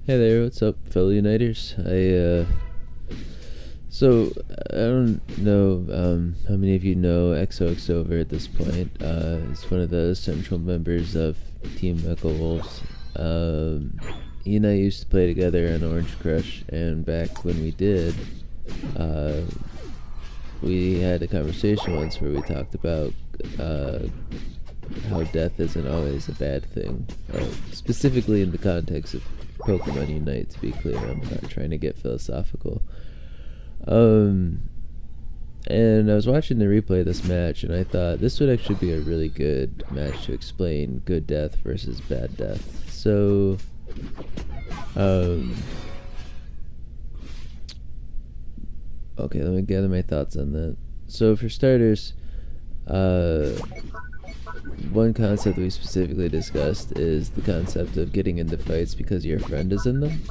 Hey there, what's up, fellow Uniters? So I don't know how many of you know XOXOV3R at this point. He's one of the central members of Team Mecha Wolves. He and I used to play together on Orange Crush, and back when we did, uh, we had a conversation once where we talked about how death isn't always a bad thing, specifically in the context of Pokémon Unite, to be clear. I'm not trying to get philosophical. And I was watching the replay of this match, and I thought this would actually be a really good match to explain good death versus bad death. So, okay, let me gather my thoughts on that. So, for starters, one concept we specifically discussed is the concept of getting into fights because your friend is in them,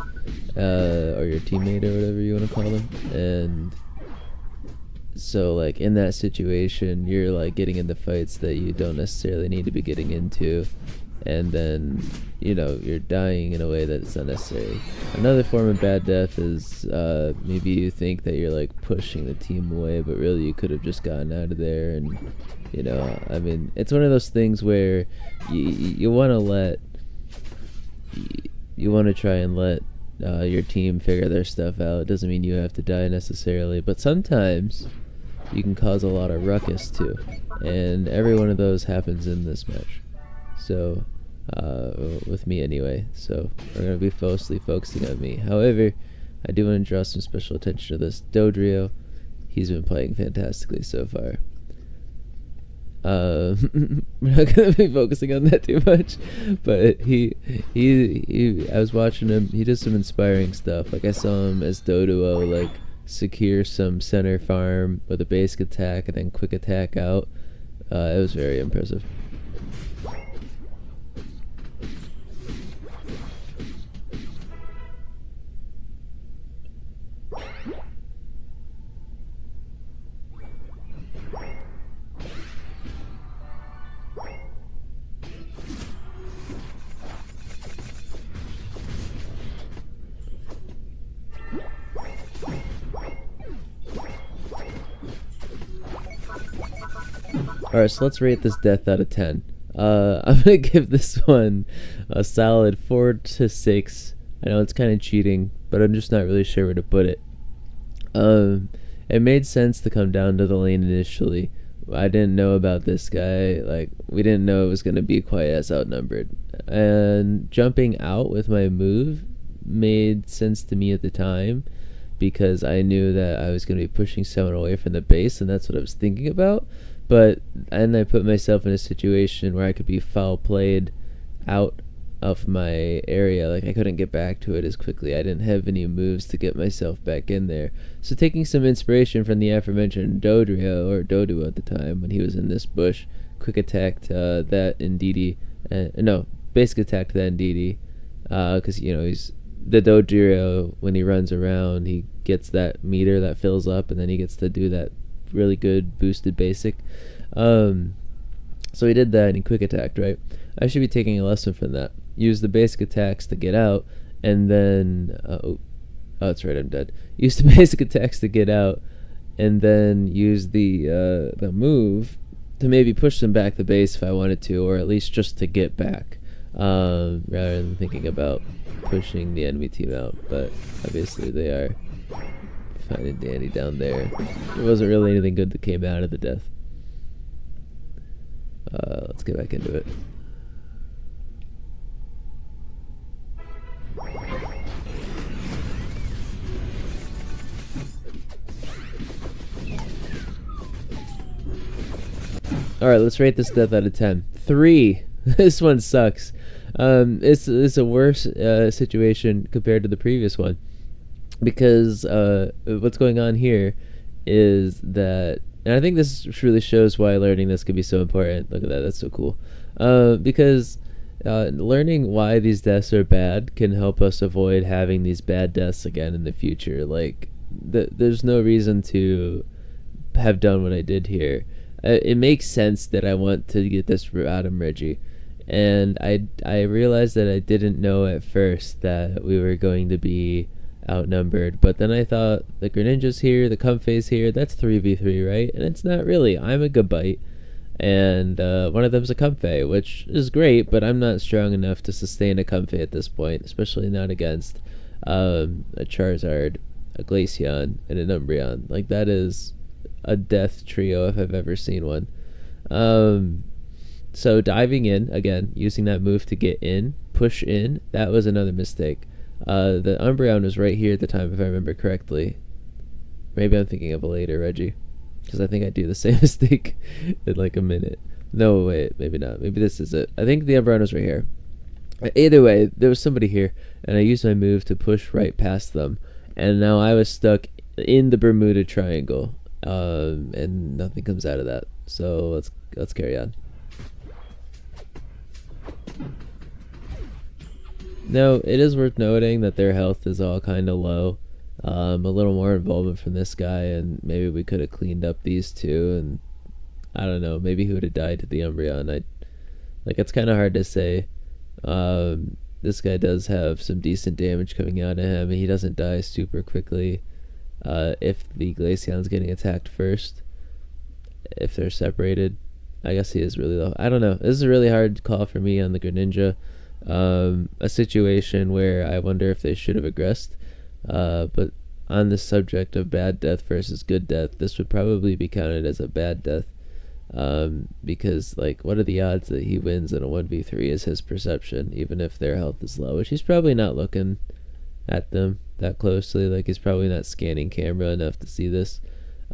or your teammate, or whatever you want to call them. And so, like, in that situation, you're like getting into fights that you don't necessarily need to be getting into, and then, you know, you're dying in a way that's unnecessary. Another form of bad death is maybe you think that you're like pushing the team away, but really you could have just gotten out of there. And you know, I mean, it's one of those things where you want to try and let your team figure their stuff out. It doesn't mean you have to die necessarily, but sometimes you can cause a lot of ruckus too, and every one of those happens in this match. So, with me anyway. So we're gonna be mostly focusing on me. However, I do want to draw some special attention to this Dodrio. He's been playing fantastically so far. We're not gonna be focusing on that too much, but he I was watching him. He did some inspiring stuff. Like, I saw him as Doduo, like, secure some center farm with a basic attack and then quick attack out. It was very impressive. Alright, so let's rate this death out of 10. I'm gonna give this one a solid 4 to 6. I know it's kind of cheating, but I'm just not really sure where to put it. It made sense to come down to the lane initially. I didn't know about this guy. Like, we didn't know it was gonna be quite as outnumbered. And jumping out with my move made sense to me at the time, because I knew that I was going to be pushing someone away from the base, and that's what I was thinking about. But and I put myself in a situation where I could be foul played out of my area. Like, I couldn't get back to it as quickly. I didn't have any moves to get myself back in there. So, taking some inspiration from the aforementioned Dodrio, or Dodu at the time, when he was in this bush, quick attacked that Ndidi. No, basic attacked that Ndidi. Because, you know, he's the Dodrio. When he runs around, he gets that meter that fills up, and then he gets to do that really good boosted basic. So he did that, and he quick attacked, right? I should be taking a lesson from that. Use the basic attacks to get out, and then oh, that's right, I'm dead. Use the basic attacks to get out, and then use the move to maybe push them back the base if I wanted to, or at least just to get back, rather than thinking about pushing the enemy team out. But obviously they are fine and dandy down there. There wasn't really anything good that came out of the death. Let's get back into it. Alright, let's rate this death out of 10. 3. This one sucks. It's a worse situation compared to the previous one, because what's going on here is that, and I think this really shows why learning this could be so important. Look at that, that's so cool. Because learning why these deaths are bad can help us avoid having these bad deaths again in the future. Like, there's no reason to have done what I did here. It makes sense that I want to get this Adam Reggie, And I realized that I didn't know at first that we were going to be outnumbered, but then I thought the Greninja's here, the Comfey's here, that's 3v3, right? And it's not really. I'm a Gabite, and one of them's a Comfey, which is great, but I'm not strong enough to sustain a Comfey at this point, especially not against a Charizard, a Glaceon, and an Umbreon. Like, that is a death trio if I've ever seen one. So diving in, again, using that move to get in, push in, that was another mistake. The Umbreon was right here at the time, if I remember correctly. Maybe I'm thinking of a later Reggie, because I think I do the same mistake in like a minute. No, wait, maybe not. Maybe this is it. I think the Umbreon was right here. Either way, there was somebody here, and I used my move to push right past them, and now I was stuck in the Bermuda Triangle, and nothing comes out of that. So let's carry on. Now, it is worth noting that their health is all kind of low. A little more involvement from this guy, and maybe we could have cleaned up these two, and I don't know, maybe he would have died to the Umbreon. It's kind of hard to say. This guy does have some decent damage coming out of him, and he doesn't die super quickly if the Glaceon's getting attacked first. If they're separated, I guess he is really low. I don't know. This is a really hard call for me on the Greninja. A situation where I wonder if they should have aggressed. But on the subject of bad death versus good death, this would probably be counted as a bad death. Because, like, what are the odds that he wins in a 1v3 is his perception, even if their health is low, which he's probably not looking at them that closely. Like, he's probably not scanning camera enough to see this.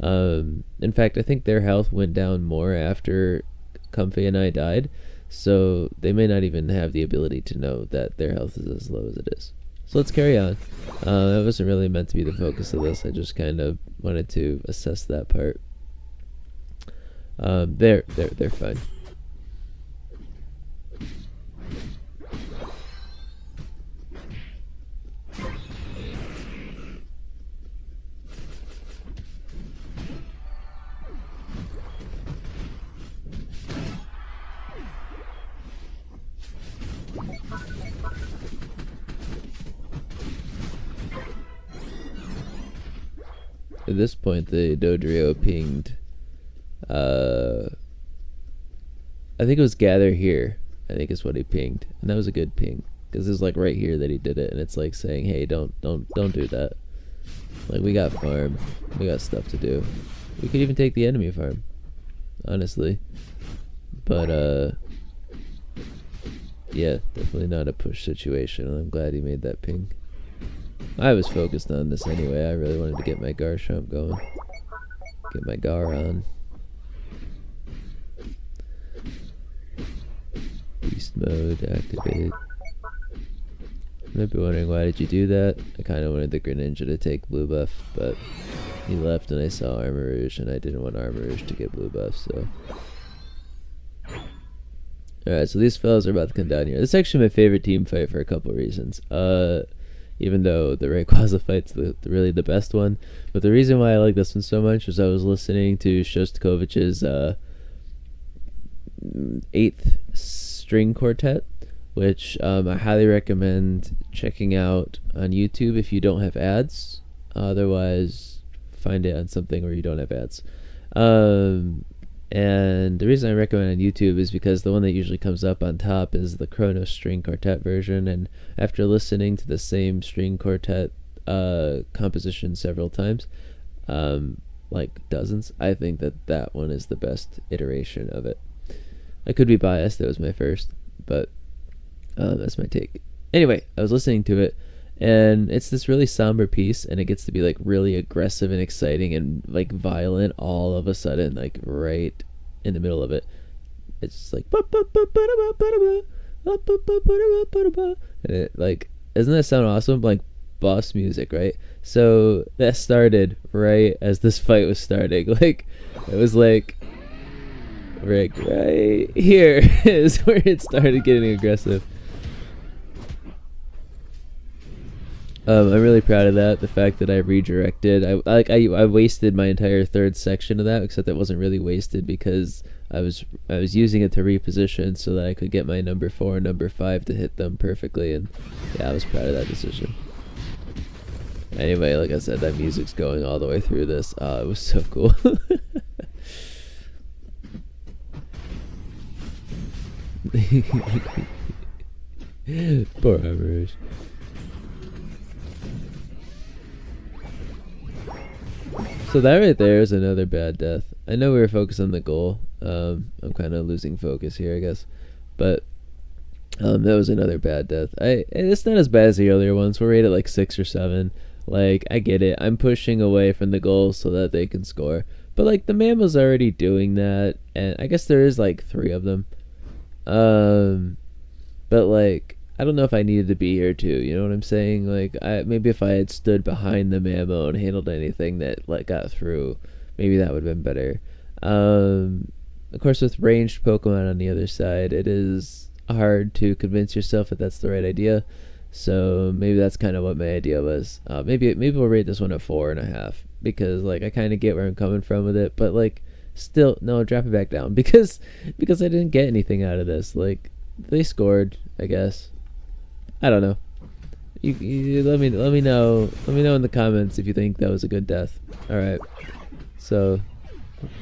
In fact, I think their health went down more after Comfey and I died, so they may not even have the ability to know that their health is as low as it is. So let's carry on. That wasn't really meant to be the focus of this. I just kind of wanted to assess that part. They're fine. At this point, the Dodrio pinged. I think it was gather here. I think is what he pinged, and that was a good ping because it's like right here that he did it, and it's like saying, "Hey, don't do that." Like, we got farm, we got stuff to do. We could even take the enemy farm, honestly. But yeah, definitely not a push situation, and I'm glad he made that ping. I was focused on this anyway. I really wanted to get my Garchomp going. Get my Gar on. Beast mode, activate. You might be wondering, why did you do that? I kind of wanted the Greninja to take blue buff, but he left and I saw Armor Rouge, and I didn't want Armor Rouge to get blue buff, so. Alright, so these fellas are about to come down here. This is actually my favorite team fight for a couple of reasons. Even though the Rayquaza fight's really the best one. But the reason why I like this one so much is I was listening to Shostakovich's 8th string quartet, which I highly recommend checking out on YouTube if you don't have ads. Otherwise, find it on something where you don't have ads. And the reason I recommend on YouTube is because the one that usually comes up on top is the Chrono String Quartet version, and after listening to the same string quartet composition several times, like dozens, I think that one is the best iteration of it. I could be biased, that was my first, but that's my take. Anyway, I was listening to it, and it's this really somber piece, and it gets to be like really aggressive and exciting and like violent all of a sudden, like right in the middle of it. It's just like, and it, like, doesn't that sound awesome? Like boss music, right? So that started right as this fight was starting. Like, it was like right here is where it started getting aggressive. I'm really proud of that. The fact that I redirected, I wasted my entire third section of that, except that wasn't really wasted because I was using it to reposition so that I could get my number 4 and number 5 to hit them perfectly, and yeah, I was proud of that decision. Anyway, like I said, that music's going all the way through this. It was so cool. Poor Average. So that right there is another bad death. I know we were focused on the goal. I'm kind of losing focus here, I guess. But that was another bad death. It's not as bad as the earlier ones. We're rated like 6 or 7. Like, I get it. I'm pushing away from the goal so that they can score. But like, the Mammo's already doing that, and I guess there is like 3 of them. But like, I don't know if I needed to be here too. You know what I'm saying? Like, maybe if I had stood behind the Mammo and handled anything that like got through, maybe that would have been better. Of course, with ranged Pokemon on the other side, it is hard to convince yourself that that's the right idea. So maybe that's kind of what my idea was. Maybe we'll rate this one a 4.5, because like I kind of get where I'm coming from with it, but like still no, drop it back down because I didn't get anything out of this. Like, they scored, I guess. I don't know. You let me know in the comments if you think that was a good death. All right. So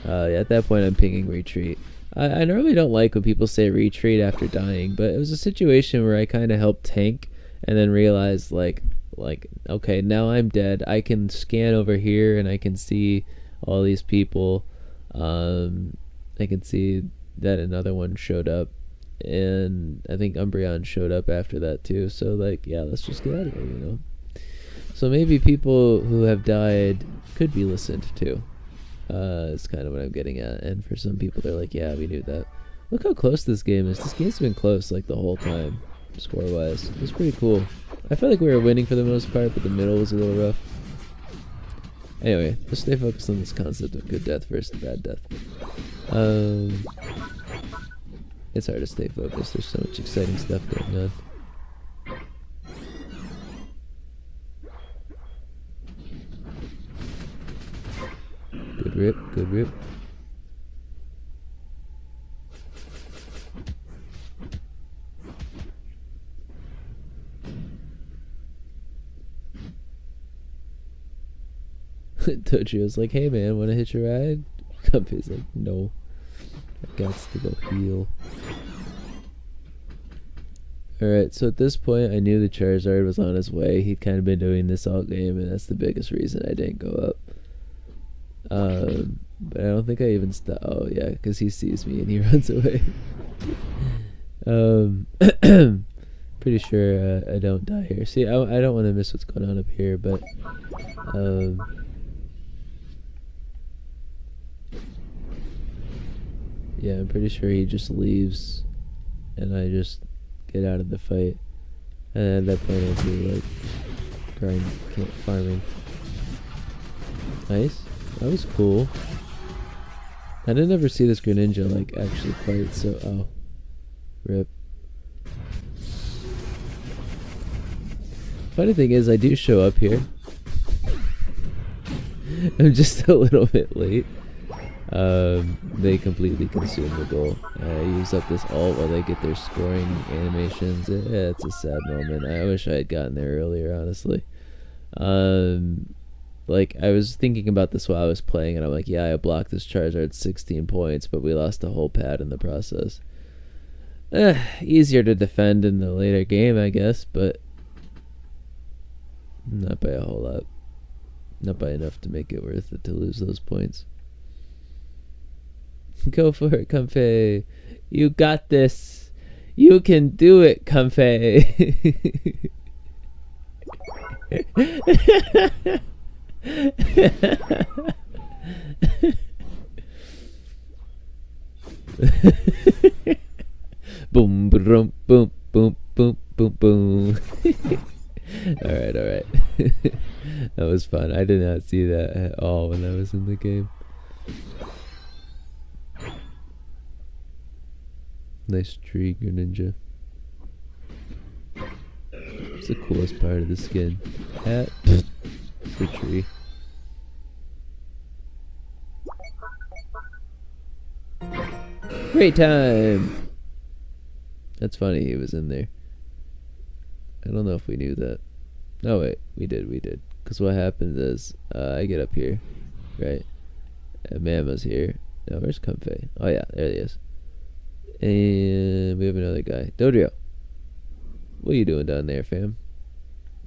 yeah, at that point I'm pinging retreat. I normally don't like when people say retreat after dying, but it was a situation where I kind of helped tank and then realized like okay, now I'm dead. I can scan over here and I can see all these people. I can see that another one showed up, and I think Umbreon showed up after that too. So like, yeah, let's just get out of here, you know. So maybe people who have died could be listened to. It's kind of what I'm getting at. And for some people, they're like, yeah, we knew that. Look how close this game is. This game's been close like the whole time, score-wise. It's pretty cool. I felt like we were winning for the most part, but the middle was a little rough. Anyway, just stay focused on this concept of good death versus bad death. It's hard to stay focused. There's so much exciting stuff going on. Good rip, good rip. Tochio's like, hey man, wanna hitch a ride? Comfy's like, no. I got to go heal. Alright, so at this point I knew the Charizard was on his way. He'd kind of been doing this all game, and that's the biggest reason I didn't go up. But I don't think I even oh yeah, because he sees me and he runs away. Pretty sure I don't die here. See, I don't want to miss what's going on up here, but yeah, I'm pretty sure he just leaves and I just get out of the fight. And at that point I'll be like farming. Nice. That was cool. I didn't ever see this Greninja like actually fight, so oh. Rip. Funny thing is I do show up here. I'm just a little bit late. They completely consume the goal. I use up this ult while they get their scoring animations. It's a sad moment. I wish I had gotten there earlier, honestly. Like, I was thinking about this while I was playing, and I'm like, yeah, I blocked this Charizard 16 points, but we lost a whole pad in the process. Easier to defend in the later game, I guess, but not by a whole lot. Not by enough to make it worth it to lose those points. Go for it, Comfey. You got this. You can do it, Comfey. Boom, boom, boom, boom, boom, boom, boom. Alright. That was fun. I did not see that at all when I was in the game. Nice tree, Greninja. It's the coolest part of the skin. Hat. The tree. Great time! That's funny, he was in there. I don't know if we knew that. No, wait, we did. Because what happens is, I get up here, right? And Mama's here. No, where's Comfey? Oh yeah, there he is. And we have another guy. Dodrio. What are you doing down there, fam?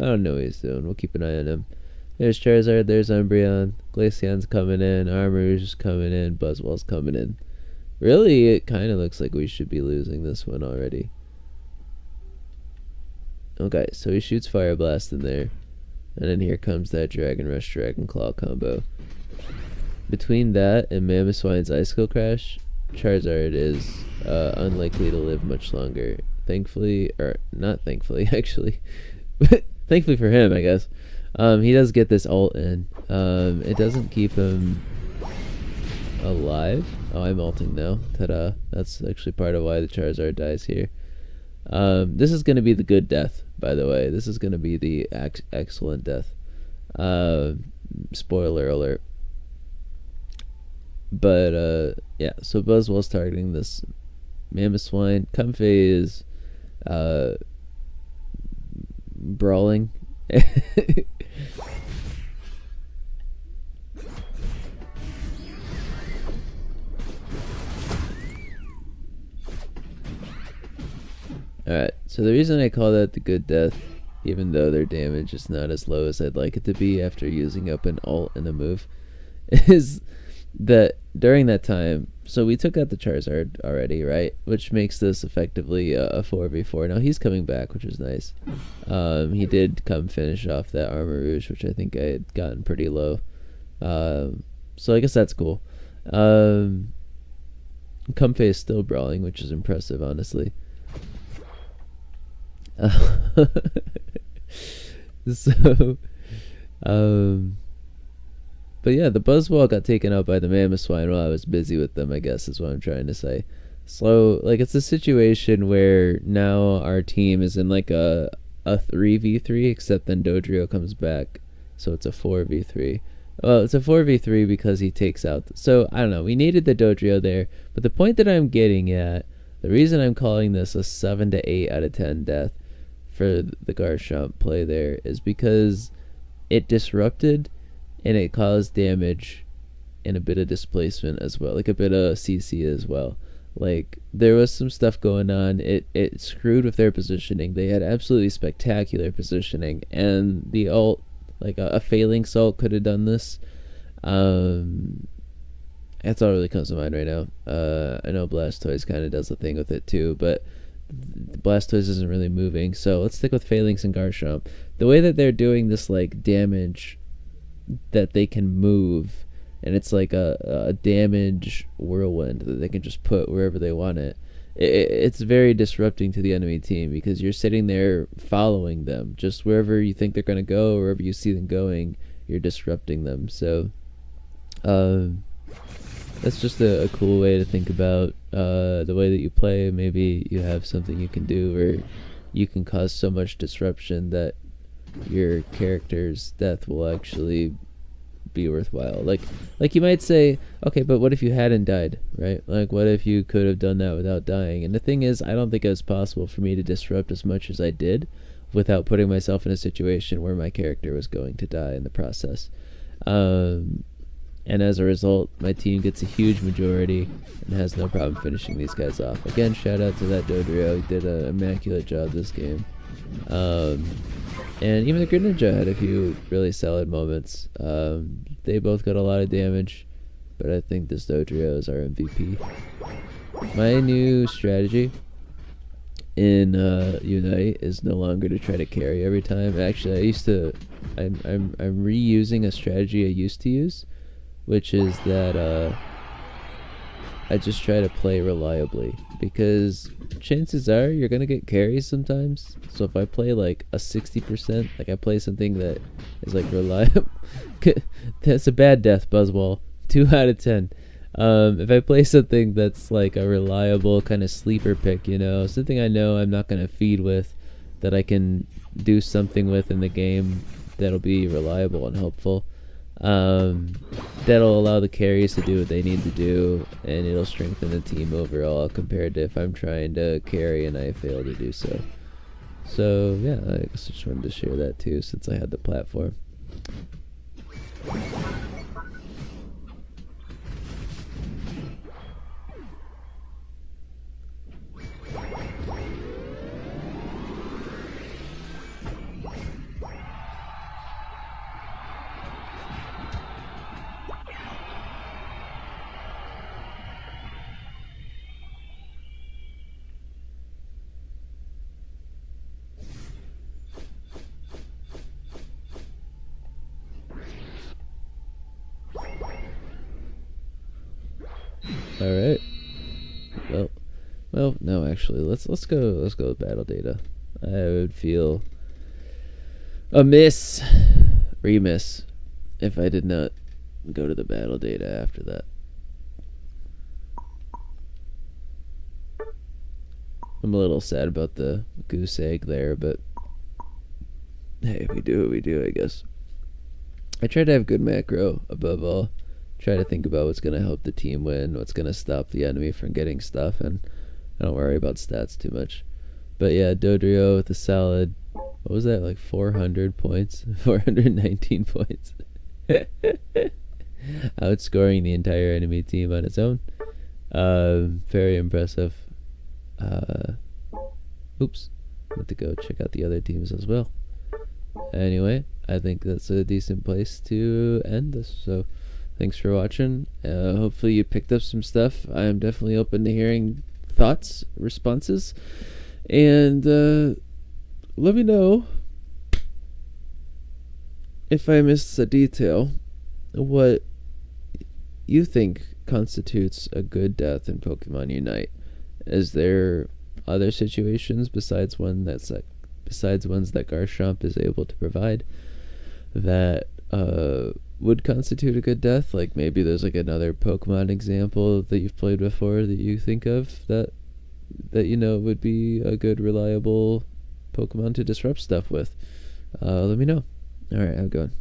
I don't know what he's doing. We'll keep an eye on him. There's Charizard, there's Umbreon. Glaceon's coming in. Armor's is coming in. Buzzwell's coming in. Really, it kind of looks like we should be losing this one already. Okay, so he shoots Fire Blast in there. And then here comes that Dragon Rush, Dragon Claw combo. Between that and Mamoswine's Icicle Crash, Charizard is unlikely to live much longer. Thankfully, or not thankfully, actually. Thankfully for him, I guess. He does get this ult in. It doesn't keep him alive. Oh, I'm ulting now. Ta-da. That's actually part of why the Charizard dies here. This is going to be the good death, by the way. This is going to be the excellent death. Spoiler alert. But, yeah, so Buzzwell's targeting this Mamoswine. Comfey is brawling. Alright, so the reason I call that the good death, even though their damage is not as low as I'd like it to be after using up an ult and a move, is that during that time, so we took out the Charizard already, right? Which makes this effectively a 4v4. Now he's coming back, which is nice. He did come finish off that Armor Rouge, which I think I had gotten pretty low. So I guess that's cool. Comfey is still brawling, which is impressive, honestly. So, but yeah, the Buzzwell got taken out by the Mamoswine while I was busy with them, I guess is what I'm trying to say. So, like, it's a situation where now our team is in like a 3v3, except then Dodrio comes back, so it's a 4v3. Well, it's a 4v3 because he takes out... So, I don't know, we needed the Dodrio there, but the point that I'm getting at, the reason I'm calling this a 7 to 8 out of 10 death for the Garchomp play there is because it disrupted and it caused damage and a bit of displacement as well, like a bit of CC as well. Like, there was some stuff going on. It screwed with their positioning. They had absolutely spectacular positioning, and the ult, like a failing ult, could have done this. That's all really comes to mind right now. I know Blastoise kind of does the thing with it too, but Blastoise isn't really moving, so let's stick with Phalanx and Garchomp. The way that they're doing this, like, damage that they can move, and it's like a damage whirlwind that they can just put wherever they want it. It's very disrupting to the enemy team because you're sitting there following them. Just wherever you think they're going to go, wherever you see them going, you're disrupting them. So that's just a cool way to think about the way that you play. Maybe you have something you can do where you can cause so much disruption that your character's death will actually be worthwhile. Like you might say, okay, but what if you hadn't died, right? Like, what if you could have done that without dying? And the thing is, I don't think it was possible for me to disrupt as much as I did without putting myself in a situation where my character was going to die in the process. And as a result, my team gets a huge majority and has no problem finishing these guys off. Again, shout out to that Dodrio. He did an immaculate job this game. And even the Greninja had a few really solid moments. They both got a lot of damage, but I think this Dodrio is our MVP. My new strategy in Unite is no longer to try to carry every time. Actually, I'm reusing a strategy I used to use, which is that I just try to play reliably, because chances are you're gonna get carries sometimes. So if I play like a 60%, like I play something that is like reliable, that's a bad death, Buzzwell. 2 out of 10. If I play something that's like a reliable kind of sleeper pick, you know, something I know I'm not gonna feed with, that I can do something with in the game that'll be reliable and helpful, Um, that'll allow the carries to do what they need to do, and it'll strengthen the team overall compared to if I'm trying to carry and I fail to do so. So yeah, I guess I just wanted to share that too since I had the platform. All right. Well, no, actually, let's go with battle data. I would feel remiss, if I did not go to the battle data after that. I'm a little sad about the goose egg there, but hey, we do what we do, I guess. I try to have good macro above all. Try to think about what's going to help the team win, what's going to stop the enemy from getting stuff, and I don't worry about stats too much. But yeah, Dodrio with a solid, what was that, like 400 points? 419 points. Outscoring the entire enemy team on its own. Very impressive. Oops. I have to go check out the other teams as well. Anyway, I think that's a decent place to end this. So thanks for watching. Hopefully you picked up some stuff. I am definitely open to hearing thoughts, responses, and let me know if I missed a detail what you think constitutes a good death in Pokemon Unite. Is there other situations besides ones that Garchomp is able to provide that would constitute a good death? Like maybe there's like another Pokemon example that you've played before that you think of that you know would be a good reliable Pokemon to disrupt stuff with. Let me know. Alright, have a good one.